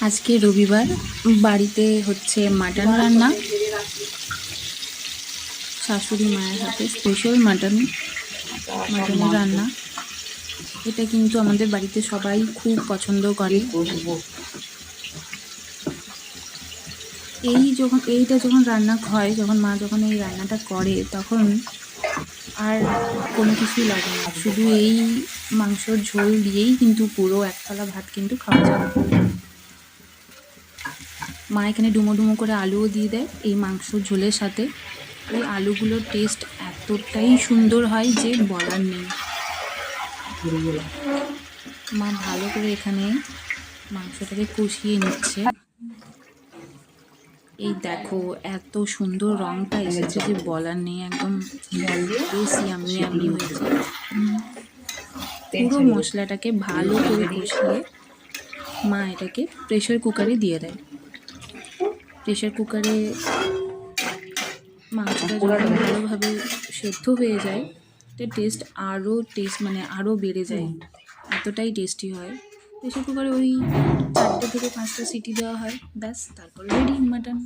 আজকে রবিবার, বাড়িতে হচ্ছে মাটন রান্না। শাশুড়ি মায়ের হাতে স্পেশাল মাটনের রান্না। এটা কিন্তু আমাদের বাড়িতে সবাই খুব পছন্দ করে। এইটা যখন রান্না হয়, যখন মা যখন এই রান্নাটা করে, তখন আর কোনো কিছুই লাগে না, শুধু এই মাংসর ঝোল দিয়েই কিন্তু পুরো এক থালা ভাত কিন্তু খাওয়া যায়। মা এখানে ডুমো ডুমো করে আলুও দিয়ে দেয় এই মাংসর ঝোলের সাথে। ওই আলুগুলোর টেস্ট এতটাই সুন্দর হয় যে বলার নেই। মা ভালো করে এখানে মাংসটাকে কষিয়ে নিচ্ছে। এই দেখো এত সুন্দর রংটা এসেছে যে বলার নেই, একদম বেশ ইয়ামি ইয়ামি হয়েছে। পুরো মশলাটাকে ভালো করে কষিয়ে মা এটাকে প্রেসার কুকারে দিয়ে দেয়। প্রেসার কুকারে মাংসটা যখন ভালোভাবে সেদ্ধ হয়ে যায়, এটার টেস্ট আরও বেড়ে যায়, এতটাই টেস্টি হয়। প্রেসার কুকারে ওই 4টে থেকে 5টা সিটি দেওয়া হয়, ব্যাস, তারপর রেডি মাটন।